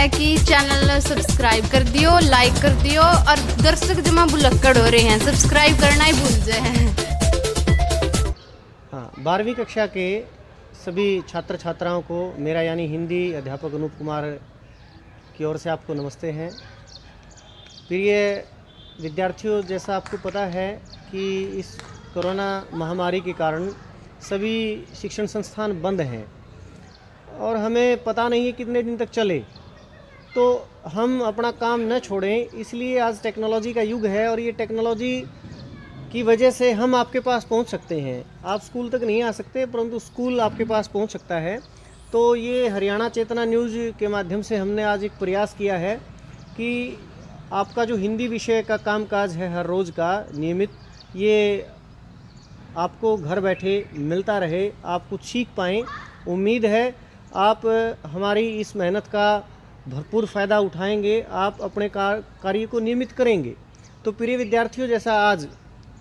है कि channel subscribe कर दियो, लाइक कर दियो और दर्शक जमा बुलक्कड़ हो रहे हैं, सब्सक्राइब करना ही भूल जाए। हाँ, 12वीं कक्षा के सभी छात्र छात्राओं को मेरा यानी हिंदी अध्यापक अनूप कुमार की ओर से आपको नमस्ते हैं। प्रिय विद्यार्थियों, जैसा आपको पता है कि इस कोरोना महामारी के कारण सभी शिक्षण संस्थान बंद हैं और हमें पता नहीं है कितने दिन तक चले, तो हम अपना काम न छोड़ें। इसलिए आज टेक्नोलॉजी का युग है और ये टेक्नोलॉजी की वजह से हम आपके पास पहुंच सकते हैं। आप स्कूल तक नहीं आ सकते, परंतु स्कूल आपके पास पहुंच सकता है। तो ये हरियाणा चेतना न्यूज़ के माध्यम से हमने आज एक प्रयास किया है कि आपका जो हिंदी विषय का कामकाज है हर रोज़ का नियमित, ये आपको घर बैठे मिलता रहे, आप कुछ सीख पाएँ। उम्मीद है आप हमारी इस मेहनत का भरपूर फ़ायदा उठाएंगे, आप अपने कार्य को नियमित करेंगे। तो प्रिय विद्यार्थियों, जैसा आज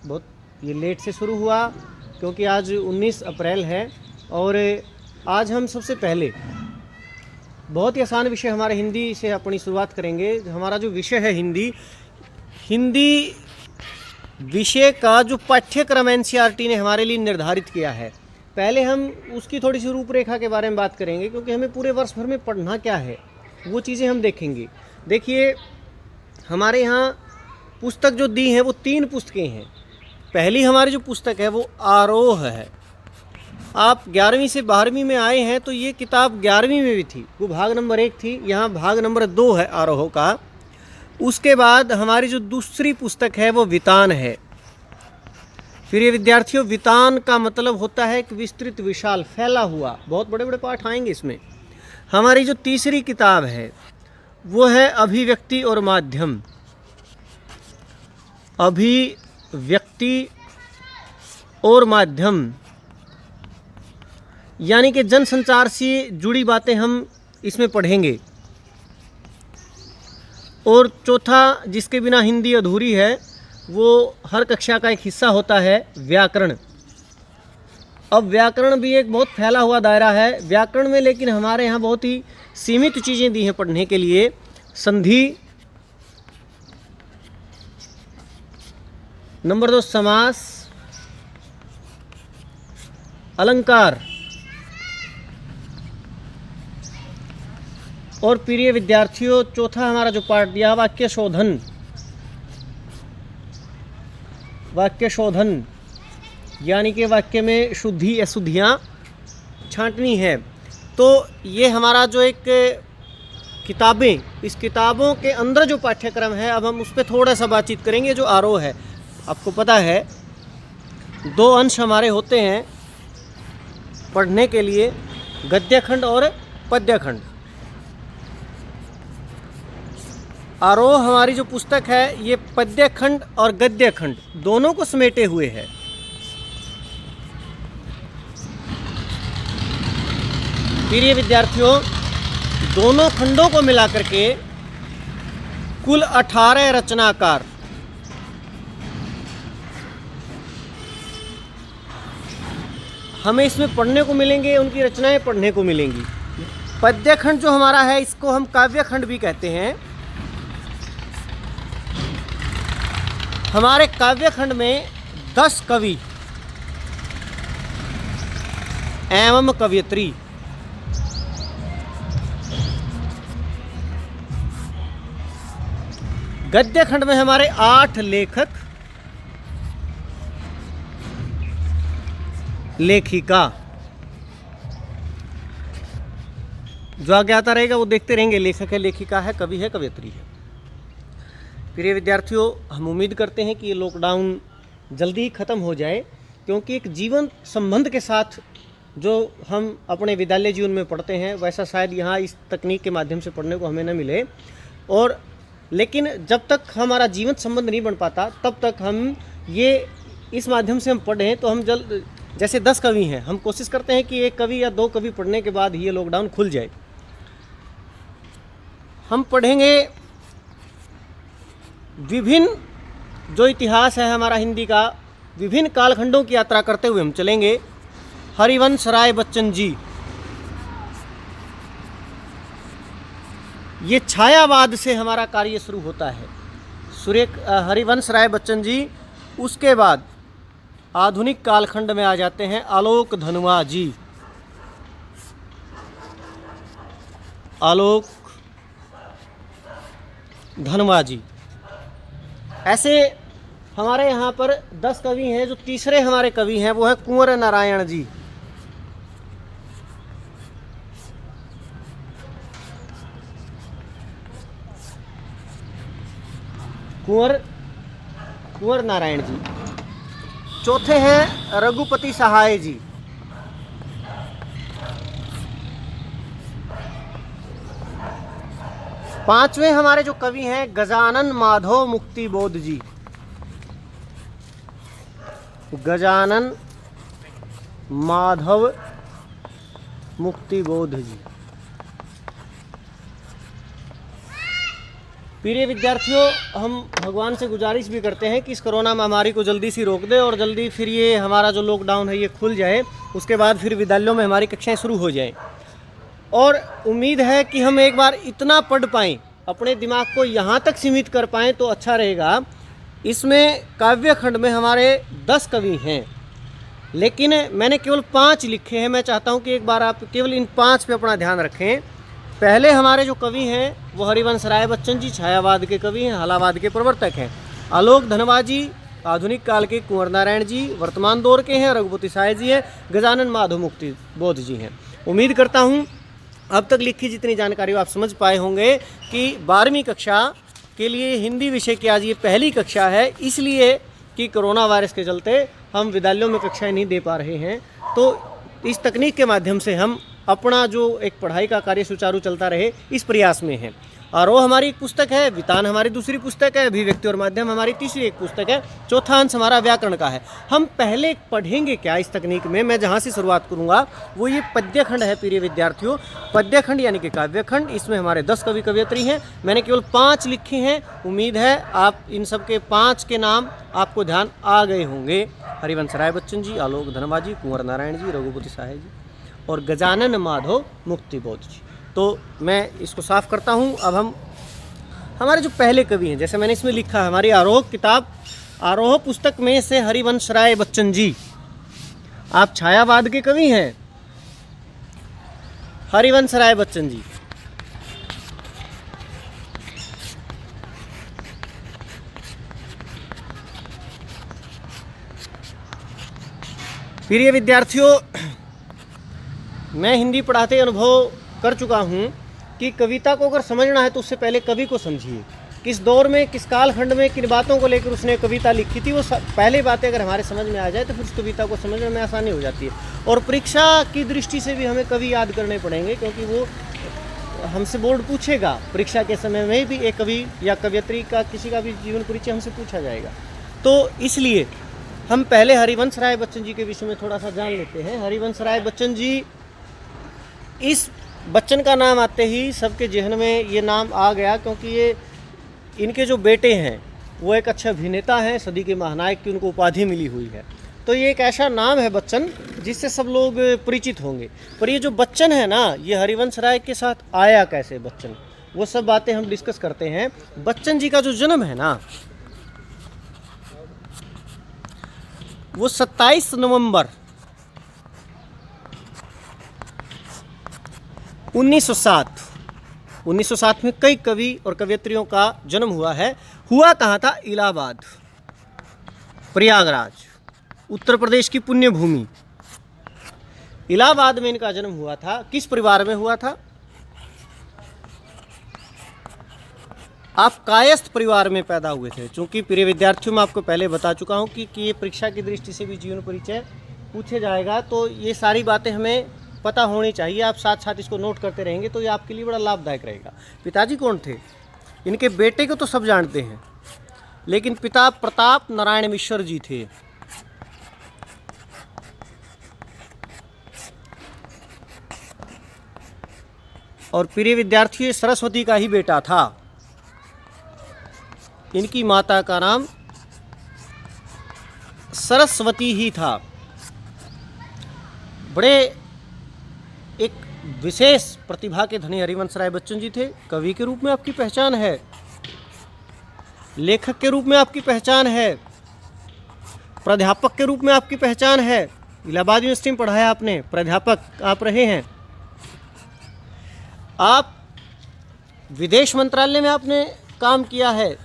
बहुत ये लेट से शुरू हुआ क्योंकि आज 19 अप्रैल है और आज हम सबसे पहले बहुत ही आसान विषय हमारे हिंदी से अपनी शुरुआत करेंगे। हमारा जो विषय है हिंदी विषय का जो पाठ्यक्रम एनसीईआरटी ने हमारे लिए निर्धारित किया है, पहले हम उसकी थोड़ी सी रूपरेखा के बारे में बात करेंगे क्योंकि हमें पूरे वर्ष भर में पढ़ना क्या है वो चीज़ें हम देखेंगे। देखिए, हमारे यहाँ पुस्तक जो दी है वो 3 पुस्तकें हैं। पहली हमारी जो पुस्तक है वो आरोह है। आप 11वीं से 12वीं में आए हैं तो ये किताब 11वीं में भी थी, वो भाग नंबर 1 थी, यहाँ भाग नंबर 2 है आरोह का। उसके बाद हमारी जो दूसरी पुस्तक है वो वितान है। फिर ये विद्यार्थियों, वितान का मतलब होता है कि विस्तृत, विशाल, फैला हुआ, बहुत बड़े बड़े पाठ आएंगे इसमें। हमारी जो तीसरी किताब है वो है अभिव्यक्ति और माध्यम। अभिव्यक्ति और माध्यम यानी कि जनसंचार से जुड़ी बातें हम इसमें पढ़ेंगे। और चौथा, जिसके बिना हिंदी अधूरी है, वो हर कक्षा का एक हिस्सा होता है, व्याकरण। अब व्याकरण भी एक बहुत फैला हुआ दायरा है व्याकरण में, लेकिन हमारे यहाँ बहुत ही सीमित चीज़ें दी हैं पढ़ने के लिए। संधि, नंबर 2 समास, अलंकार और प्रिय विद्यार्थियों, चौथा हमारा जो पाठ दिया, वाक्य शोधन। वाक्य शोधन यानी कि वाक्य में शुद्धि अशुद्धियाँ छांटनी है। तो ये हमारा जो एक किताबें, इस किताबों के अंदर जो पाठ्यक्रम है, अब हम उस पर थोड़ा सा बातचीत करेंगे। जो आरोह है, आपको पता है 2 अंश हमारे होते हैं पढ़ने के लिए, गद्यखंड और पद्यखंड। आरोह हमारी जो पुस्तक है ये पद्यखंड और गद्यखंड दोनों को समेटे हुए है। प्रिय विद्यार्थियों, दोनों खंडों को मिलाकर के कुल 18 रचनाकार हमें इसमें पढ़ने को मिलेंगे, उनकी रचनाएं पढ़ने को मिलेंगी। पद्यखंड जो हमारा है इसको हम काव्यखंड भी कहते हैं। हमारे काव्यखंड में 10 कवि एवं कवयित्री, गद्यखंड में हमारे 8 लेखक लेखिका। जो आगे आता रहेगा वो देखते रहेंगे, लेखक है, लेखिका है, कवि है, कवयित्री है। प्रिय विद्यार्थियों, हम उम्मीद करते हैं कि ये लॉकडाउन जल्दी ही ख़त्म हो जाए, क्योंकि एक जीवन संबंध के साथ जो हम अपने विद्यालय जीवन में पढ़ते हैं वैसा शायद यहाँ इस तकनीक के माध्यम से पढ़ने को हमें न मिले। और लेकिन जब तक हमारा जीवन संबंध नहीं बन पाता तब तक हम ये इस माध्यम से हम पढ़ें तो हम जल्द, जैसे 10 कवि हैं, हम कोशिश करते हैं कि 1 कवि या 2 कवि पढ़ने के बाद ही ये लॉकडाउन खुल जाए। हम पढ़ेंगे विभिन्न जो इतिहास है हमारा हिंदी का, विभिन्न कालखंडों की यात्रा करते हुए हम चलेंगे। हरिवंश राय बच्चन जी, ये छायावाद से हमारा कार्य शुरू होता है। हरिवंश राय बच्चन जी, उसके बाद आधुनिक कालखंड में आ जाते हैं आलोक धनवा जी। आलोक धनवा जी। ऐसे हमारे यहाँ पर 10 कवि हैं। जो तीसरे हमारे कवि हैं वो है कुंवर नारायण जी। कुंवर नारायण जी। चौथे हैं रघुपति सहाय जी। पांचवें हमारे जो कवि हैं गजानन माधव मुक्तिबोध जी। गजानन माधव मुक्तिबोध जी। प्रिय विद्यार्थियों, हम भगवान से गुजारिश भी करते हैं कि इस कोरोना महामारी को जल्दी से रोक दे और जल्दी फिर ये हमारा जो लॉकडाउन है ये खुल जाए, उसके बाद फिर विद्यालयों में हमारी कक्षाएं शुरू हो जाएं। और उम्मीद है कि हम एक बार इतना पढ़ पाएँ, अपने दिमाग को यहाँ तक सीमित कर पाएँ तो अच्छा रहेगा। इसमें काव्य खंड में हमारे 10 कवि हैं, लेकिन मैंने केवल 5 लिखे हैं। मैं चाहता हूँ कि एक बार आप केवल इन 5 पे अपना ध्यान रखें। पहले हमारे जो कवि हैं वो हरिवंश राय बच्चन जी, छायावाद के कवि हैं, हलावाद के प्रवर्तक हैं। आलोक धनवा जी आधुनिक काल के कुंवर नारायण जी वर्तमान दौर के हैं। रघुपति साय जी हैं। गजानन माधव मुक्ति बोध जी हैं। उम्मीद करता हूँ अब तक लिखी जितनी जानकारी आप समझ पाए होंगे कि 12वीं कक्षा के लिए हिंदी विषय की आज ये पहली कक्षा है, इसलिए कि कोरोना वायरस के चलते हम विद्यालयों में कक्षाएं नहीं दे पा रहे हैं। तो इस तकनीक के माध्यम से हम अपना जो एक पढ़ाई का कार्य सुचारू चलता रहे, इस प्रयास में है। आरोह हमारी एक पुस्तक है, वितान हमारी दूसरी पुस्तक है, अभिव्यक्ति और माध्यम हमारी तीसरी एक पुस्तक है, चौथा अंश हमारा व्याकरण का है। हम पहले पढ़ेंगे क्या इस तकनीक में, मैं जहाँ से शुरुआत करूँगा वो ये पद्य खंड है। प्रिय विद्यार्थियों, पद्य खंड यानी कि काव्य खंड, इसमें हमारे 10 कवि कवयित्री हैं। मैंने केवल 5 लिखे हैं। उम्मीद है आप इन सब के 5 के नाम आपको ध्यान आ गए होंगे। हरिवंश राय बच्चन जी, आलोक धनवा जी, कुंवर नारायण जी, रघुपति सहाय जी और गजानन माधव मुक्तिबोध जी। तो मैं इसको साफ करता हूँ। अब हम हमारे जो पहले कवि हैं, जैसे मैंने इसमें लिखा है, हमारी आरोह किताब, आरोह पुस्तक में से हरिवंश राय बच्चन जी, आप छायावाद के कवि हैं। हरिवंश राय बच्चन जी प्रिय विद्यार्थियों, मैं हिंदी पढ़ाते अनुभव कर चुका हूँ कि कविता को अगर समझना है तो उससे पहले कवि को समझिए। किस दौर में, किस कालखंड में, किन बातों को लेकर उसने कविता लिखी थी, वो पहले बातें अगर हमारे समझ में आ जाए तो फिर उस कविता को समझने में आसानी हो जाती है। और परीक्षा की दृष्टि से भी हमें कवि याद करने पड़ेंगे, क्योंकि वो हमसे बोर्ड पूछेगा। परीक्षा के समय में भी एक कवि या कवयित्री का किसी का भी जीवन परिचय हमसे पूछा जाएगा। तो इसलिए हम पहले हरिवंश राय बच्चन जी के विषय में थोड़ा सा जान लेते हैं। हरिवंश राय बच्चन जी, इस बच्चन का नाम आते ही सबके जहन में ये नाम आ गया, क्योंकि ये इनके जो बेटे हैं वो एक अच्छे अभिनेता हैं, सदी के महानायक की उनको उपाधि मिली हुई है। तो ये एक ऐसा नाम है बच्चन जिससे सब लोग परिचित होंगे। पर ये जो बच्चन है ना, ये हरिवंश राय के साथ आया कैसे बच्चन, वो सब बातें हम डिस्कस करते हैं। बच्चन जी का जो जन्म है ना, वो 27 नवंबर 1907 में कई कवि और कवयित्रियों का जन्म हुआ है। हुआ कहाँ था? इलाहाबाद, प्रयागराज, उत्तर प्रदेश की पुण्य भूमि। इलाहाबाद में इनका जन्म हुआ था। किस परिवार में हुआ था? आप कायस्थ परिवार में पैदा हुए थे। चूंकि प्रिय विद्यार्थियों, मैं आपको पहले बता चुका हूँ कि ये परीक्षा की दृष्टि से भी जीवन परिचय पूछे जाएगा, तो ये सारी बातें हमें पता होनी चाहिए। आप साथ साथ इसको नोट करते रहेंगे तो ये आपके लिए बड़ा लाभदायक रहेगा। पिताजी कौन थे? इनके बेटे को तो सब जानते हैं, लेकिन पिता प्रताप नारायण मिश्र जी थे। और प्रिय विद्यार्थियों, सरस्वती का ही बेटा था। इनकी माता का नाम सरस्वती ही था। बड़े एक विशेष प्रतिभा के धनी हरिवंश राय बच्चन जी थे। कवि के रूप में आपकी पहचान है, लेखक के रूप में आपकी पहचान है, प्राध्यापक के रूप में आपकी पहचान है। इलाहाबाद यूनिवर्सिटी में पढ़ाया आपने, प्राध्यापक आप रहे हैं। आप विदेश मंत्रालय में आपने काम किया है,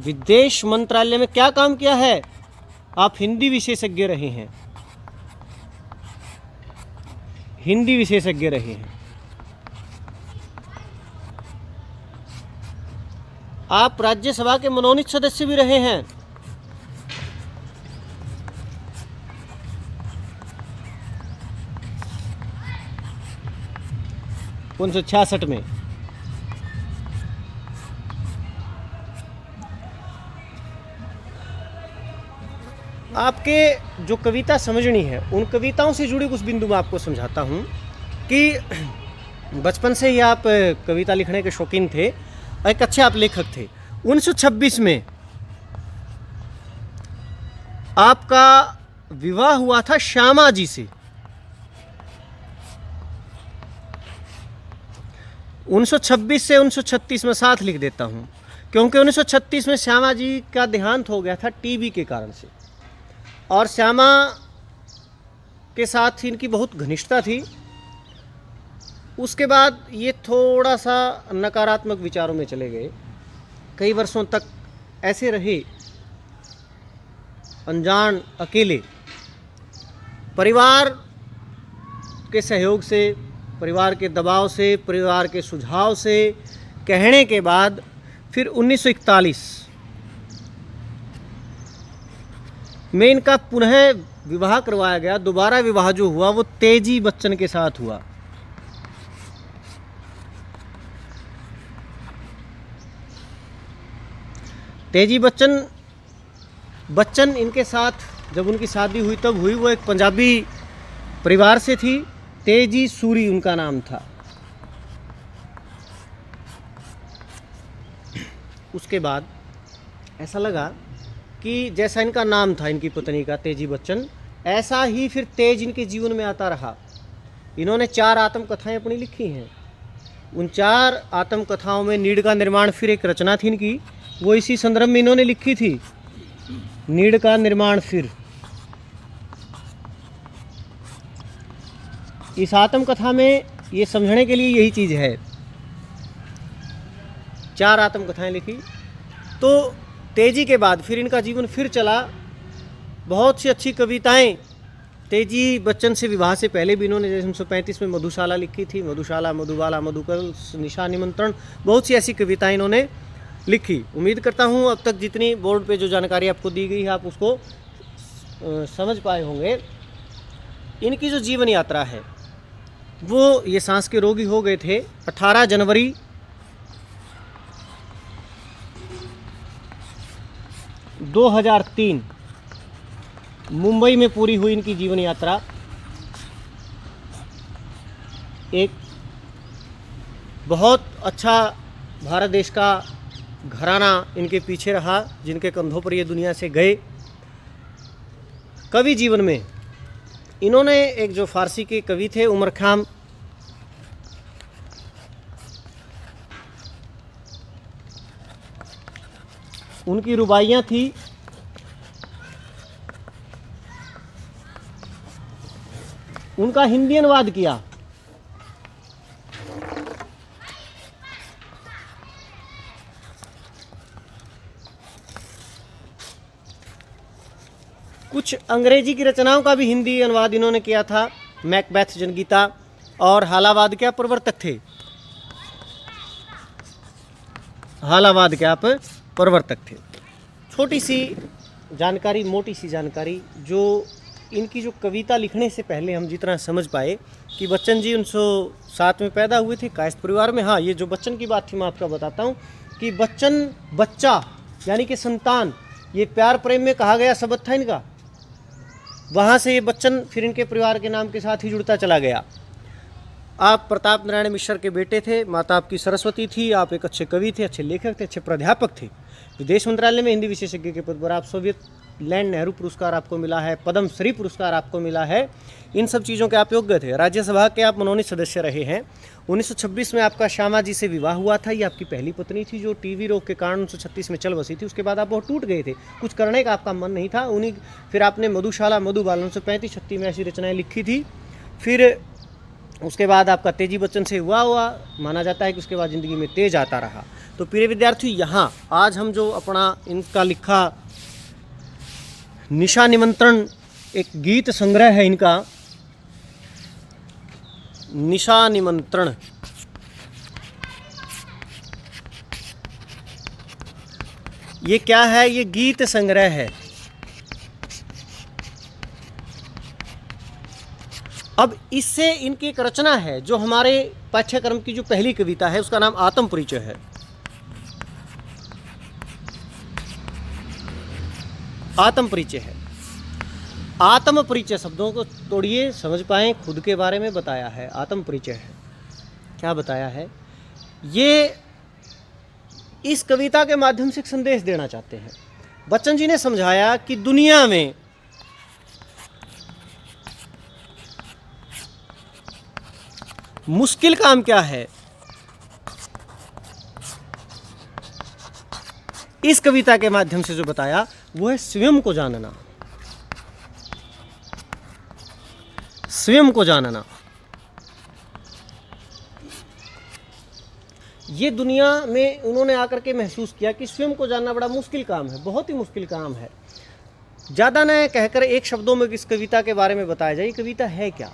विदेश मंत्रालय में क्या काम किया है? आप हिंदी विशेषज्ञ रहे हैं, हिंदी विशेषज्ञ रहे हैं। आप राज्यसभा के मनोनीत सदस्य भी रहे हैं। 1966 में। आपके जो कविता समझनी है, उन कविताओं से जुड़ी कुछ बिंदु मैं आपको समझाता हूँ कि बचपन से ही आप कविता लिखने के शौकीन थे, एक अच्छे आप लेखक थे। 1926 में आपका विवाह हुआ था श्यामा जी से। 1926 से 1936 में साथ लिख देता हूँ, क्योंकि 1936 में श्यामा जी का देहांत हो गया था टीबी के कारण से, और श्यामा के साथ इनकी बहुत घनिष्ठता थी। उसके बाद ये थोड़ा सा नकारात्मक विचारों में चले गए, कई वर्षों तक ऐसे रहे अनजान, अकेले। परिवार के सहयोग से, परिवार के दबाव से, परिवार के सुझाव से, कहने के बाद फिर 1941 में इनका पुनः विवाह करवाया गया। दोबारा विवाह जो हुआ वो तेजी बच्चन के साथ हुआ। तेजी बच्चन इनके साथ जब उनकी शादी हुई तब हुई, वो एक पंजाबी परिवार से थी। तेजी सूरी उनका नाम था। उसके बाद ऐसा लगा कि जैसा इनका नाम था इनकी पत्नी का, तेजी बच्चन, ऐसा ही फिर तेज इनके जीवन में आता रहा। इन्होंने 4 आत्मकथाएं अपनी लिखी हैं। उन 4 आत्मकथाओं में नीड़ का निर्माण फिर एक रचना थी इनकी, वो इसी संदर्भ में इन्होंने लिखी थी, नीड़ का निर्माण फिर। इस आत्मकथा में ये समझने के लिए यही चीज़ है। 4 आत्मकथाएं लिखी। तो तेजी के बाद फिर इनका जीवन फिर चला। बहुत सी अच्छी कविताएं तेजी बच्चन से विवाह से पहले भी इन्होंने, जैसे 1935 में मधुशाला लिखी थी, मधुशाला, मधुबाला, मधुकर, निशा निमंत्रण, बहुत सी ऐसी कविताएं इन्होंने लिखी। उम्मीद करता हूँ अब तक जितनी बोर्ड पे जो जानकारी आपको दी गई है आप उसको समझ पाए होंगे। इनकी जो जीवन यात्रा है वो, ये सांस के रोगी हो गए थे। 18 जनवरी 2003 मुंबई में पूरी हुई इनकी जीवन यात्रा। एक बहुत अच्छा भारत देश का घराना इनके पीछे रहा, जिनके कंधों पर ये दुनिया से गए। कवि जीवन में इन्होंने एक जो फारसी के कवि थे उमर खाम, उनकी रुबाइयाँ थी। उनका हिंदी अनुवाद किया। कुछ अंग्रेजी की रचनाओं का भी हिंदी अनुवाद इन्होंने किया था। मैकबेथ जनगीता और हालावाद के आप प्रवर्तक थे। हालावाद के आप प्रवर्तक थे। छोटी सी जानकारी, मोटी सी जानकारी, जो इनकी जो कविता लिखने से पहले हम जितना समझ पाए कि बच्चन जी 1907 में पैदा हुए थे कायस्थ परिवार में। हाँ, ये जो बच्चन की बात थी मैं आपको बताता हूँ कि बच्चन, बच्चा यानी कि संतान, ये प्यार प्रेम में कहा गया शब्द था इनका। वहाँ से ये बच्चन फिर इनके परिवार के नाम के साथ ही जुड़ता चला गया। आप प्रताप नारायण मिश्र के बेटे थे, माता आपकी सरस्वती थी। आप एक अच्छे कवि थे, अच्छे लेखक थे, अच्छे प्राध्यापक थे। विदेश मंत्रालय में हिंदी विशेषज्ञ के पद पर आप सोवियत लैंड नेहरू पुरस्कार आपको मिला है, पद्म श्री पुरस्कार आपको मिला है। इन सब चीज़ों के आप योग्य थे। राज्यसभा के आप मनोनीत सदस्य रहे हैं। 1926 में आपका श्यामा जी से विवाह हुआ था। ये आपकी पहली पत्नी थी जो टीवी रोग के कारण 1936 में चल बसी थी। उसके बाद आप बहुत टूट गए थे, कुछ करने का आपका मन नहीं था। उन्हीं फिर आपने मधुशाला मधुबाला 1935-36 में ऐसी रचनाएँ लिखी थी। फिर उसके बाद आपका तेजी बच्चन से हुआ माना जाता है कि उसके बाद ज़िंदगी में तेज आता रहा। तो प्रिय विद्यार्थी, यहाँ आज हम जो अपना इनका लिखा निशा निमंत्रण एक गीत संग्रह है इनका, निशा निमंत्रण, ये क्या है? ये गीत संग्रह है। अब इससे इनकी एक रचना है जो हमारे पाठ्यक्रम की जो पहली कविता है उसका नाम आत्म परिचय है। आत्म परिचय है। आत्म परिचय शब्दों को तोड़िए, समझ पाएं, खुद के बारे में बताया है। आत्म परिचय है, क्या बताया है? ये इस कविता के माध्यम से एक संदेश देना चाहते हैं। बच्चन जी ने समझाया कि दुनिया में मुश्किल काम क्या है। इस कविता के माध्यम से जो बताया वो है स्वयं को जानना। स्वयं को जानना। ये दुनिया में उन्होंने आकर के महसूस किया कि स्वयं को जानना बड़ा मुश्किल काम है, बहुत ही मुश्किल काम है। ज़्यादा न कहकर एक शब्दों में इस कविता के बारे में बताया जाए। कविता है क्या?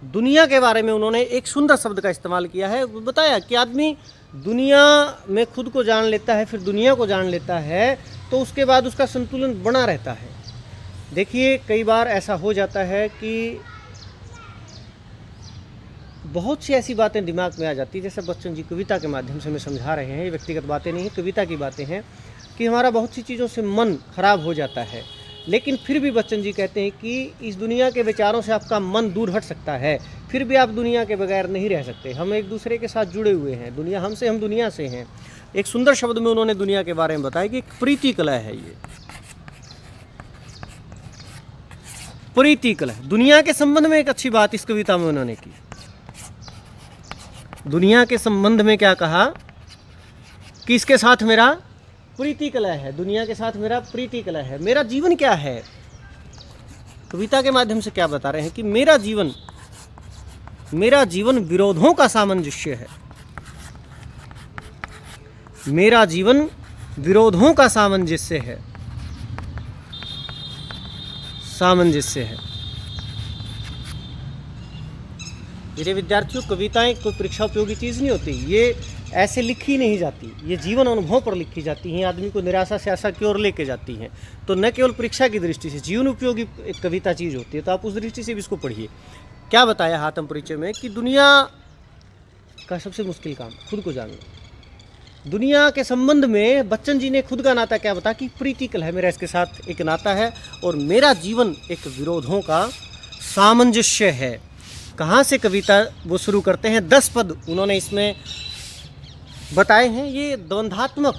दुनिया के बारे में उन्होंने एक सुंदर शब्द का इस्तेमाल किया है। बताया कि आदमी दुनिया में खुद को जान लेता है, फिर दुनिया को जान लेता है, तो उसके बाद उसका संतुलन बना रहता है। देखिए, कई बार ऐसा हो जाता है कि बहुत सी ऐसी बातें दिमाग में आ जाती है, जैसे बच्चन जी कविता के माध्यम से हमें समझा रहे हैं। ये व्यक्तिगत बातें नहीं है, कविता की बातें हैं कि हमारा बहुत सी चीज़ों से मन खराब हो जाता है, लेकिन फिर भी बच्चन जी कहते हैं कि इस दुनिया के विचारों से आपका मन दूर हट सकता है, फिर भी आप दुनिया के बगैर नहीं रह सकते। हम एक दूसरे के साथ जुड़े हुए हैं, दुनिया हमसे, हम दुनिया से हैं। एक सुंदर शब्द में उन्होंने दुनिया के बारे में बताया कि एक प्रीति कला है। ये प्रीति कला है। दुनिया के संबंध में एक अच्छी बात इस कविता में उन्होंने की। दुनिया के संबंध में क्या कहा कि इसके साथ मेरा प्रीति कला है, दुनिया के साथ मेरा प्रीति कला है। मेरा जीवन क्या है? कविता के माध्यम से क्या बता रहे हैं कि मेरा जीवन विरोधों का सामंजस्य है। मेरा जीवन विरोधों का सामंजस्य है। सामंजस्य है। मेरे विद्यार्थियों, कविताएं कोई परीक्षा उपयोगी चीज़ नहीं होती। ये ऐसे लिखी नहीं जाती, ये जीवन अनुभव पर लिखी जाती हैं, आदमी को निराशा से आशा की ओर लेके जाती हैं। तो न केवल परीक्षा की दृष्टि से जीवन उपयोगी एक कविता चीज़ होती है, तो आप उस दृष्टि से भी इसको पढ़िए। क्या बताया आत्म परिचय में कि दुनिया का सबसे मुश्किल काम खुद को जानना। दुनिया के संबंध में बच्चन जी ने खुद का नाता क्या बताया कि प्रीतिकल है, मेरा इसके साथ एक नाता है, और मेरा जीवन एक विरोधों का सामंजस्य है। कहाँ से कविता वो शुरू करते हैं? 10 पद उन्होंने इसमें बताए हैं। ये द्वंद्वात्मक,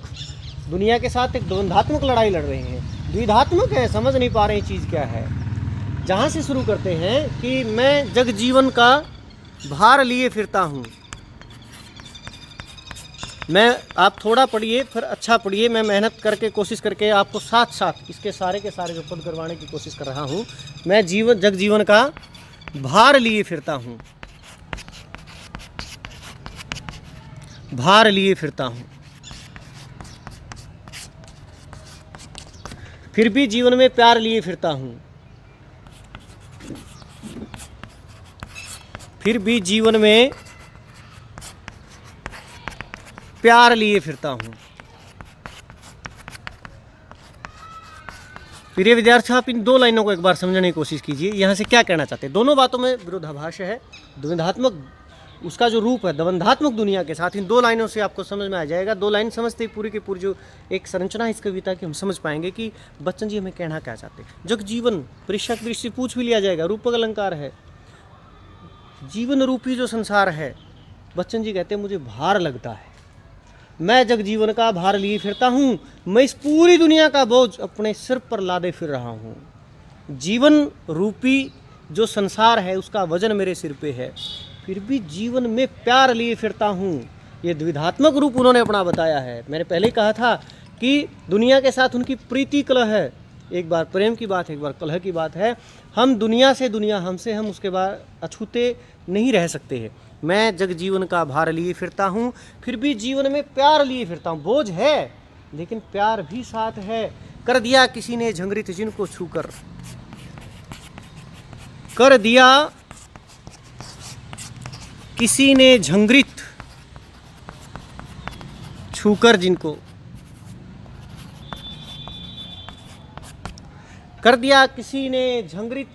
दुनिया के साथ एक द्वंद्वात्मक लड़ाई लड़ रहे हैं, द्विधात्मक है, समझ नहीं पा रहे चीज़ क्या है। जहाँ से शुरू करते हैं कि मैं जग जीवन का भार लिए फिरता हूँ। मैं, आप थोड़ा पढ़िए फिर अच्छा पढ़िए, मैं मेहनत करके कोशिश करके आपको साथ साथ इसके सारे के सारे जो पद करवाने की कोशिश कर रहा हूँ। मैं जग जीवन का भार लिए फिरता हूँ, भार लिए फिरता हूँ, फिर भी जीवन में प्यार लिए फिरता हूँ, फिर भी जीवन में प्यार लिए फिरता हूँ। प्रिय विद्यार्थी, आप इन 2 लाइनों को एक बार समझने की कोशिश कीजिए। यहाँ से क्या कहना चाहते हैं? दोनों बातों में विरोधाभास है। द्वंद्वात्मक उसका जो रूप है, द्वंद्वात्मक दुनिया के साथ, इन 2 लाइनों से आपको समझ में आ जाएगा। 2 लाइन समझते ही पूरी की पूरी जो एक संरचना है इस कविता की, हम समझ पाएंगे कि बच्चन जी हमें कहना क्या चाहते हैं। जग जीवन परीक्षा की दृष्टि पूछ भी लिया जाएगा, रूपक अलंकार है। जीवन रूपी जो संसार है, बच्चन जी कहते हैं मुझे भार लगता है। मैं जगजीवन का भार लिए फिरता हूँ, मैं इस पूरी दुनिया का बोझ अपने सिर पर लादे फिर रहा हूँ। जीवन रूपी जो संसार है उसका वजन मेरे सिर पे है, फिर भी जीवन में प्यार लिए फिरता हूँ। ये द्विधात्मक रूप उन्होंने अपना बताया है। मैंने पहले ही कहा था कि दुनिया के साथ उनकी प्रीति कलह है, एक बार प्रेम की बात है, एक बार कलह की बात है। हम दुनिया से दुनिया, हमसे हम उसके बाद अछूते नहीं रह सकते हैं। मैं जगजीवन का भार लिए फिरता हूँ, फिर भी जीवन में प्यार लिए फिरता हूँ। बोझ है लेकिन प्यार भी साथ है। कर दिया किसी ने झंगरित जिनको छूकर, कर दिया किसी ने झंगरित छूकर जिनको, कर दिया किसी ने झंगरित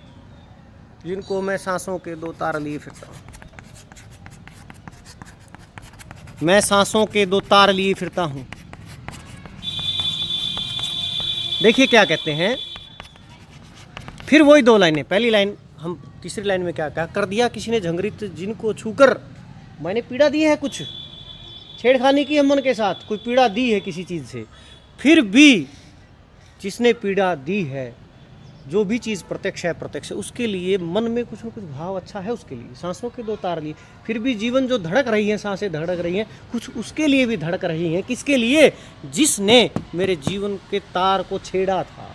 जिनको मैं सांसों के दो तार लिए फिरता हूं, मैं सांसों के दो तार लिए फिरता हूं। देखिए क्या कहते हैं, फिर वही दो लाइनें। पहली लाइन हम तीसरी लाइन में क्या कहा, कर दिया किसी ने झंगरित जिनको छूकर, मैंने पीड़ा दी है, कुछ छेड़खानी की है मन के साथ, कोई पीड़ा दी है किसी चीज़ से, फिर भी जिसने पीड़ा दी है, जो भी चीज़ प्रत्यक्ष है प्रत्यक्ष, उसके लिए मन में कुछ न कुछ भाव अच्छा है उसके लिए। सांसों के दो तार लिए, फिर भी जीवन जो धड़क रही है, सांसें धड़क रही हैं, कुछ उसके लिए भी धड़क रही हैं। किसके लिए? जिसने मेरे जीवन के तार को छेड़ा था।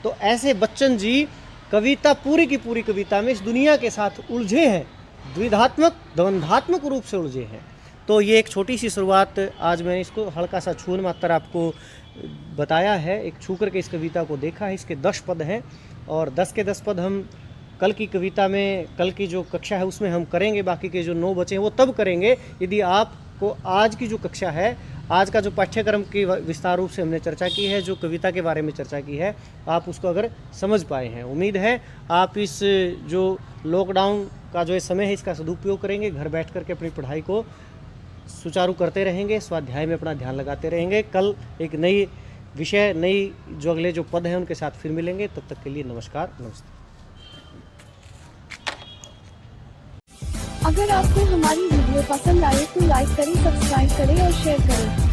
तो ऐसे बच्चन जी कविता पूरी की पूरी कविता में इस दुनिया के साथ उलझे हैं, द्विधात्मक द्वंद्वात्मक रूप से उलझे हैं। तो ये एक छोटी सी शुरुआत, आज मैंने इसको हल्का सा छून मात्र आपको बताया है, एक छू करके इस कविता को देखा है। इसके 10 पद हैं और 10 के 10 पद हम कल की कविता में, कल की जो कक्षा है उसमें हम करेंगे। बाकी के जो 9 बचे हैं वो तब करेंगे यदि आपको आज की जो कक्षा है, आज का जो पाठ्यक्रम की विस्तार रूप से हमने चर्चा की है, जो कविता के बारे में चर्चा की है, आप उसको अगर समझ पाए हैं। उम्मीद है आप इस जो लॉकडाउन का जो समय है इसका सदुपयोग करेंगे, घर बैठ करके अपनी पढ़ाई को सुचारू करते रहेंगे, स्वाध्याय में अपना ध्यान लगाते रहेंगे। कल एक नई विषय, नई जो अगले जो पद हैं उनके साथ फिर मिलेंगे। तब तक के लिए नमस्कार, नमस्ते। अगर आपको हमारी वीडियो पसंद आए तो लाइक करें, सब्सक्राइब करें और शेयर करें।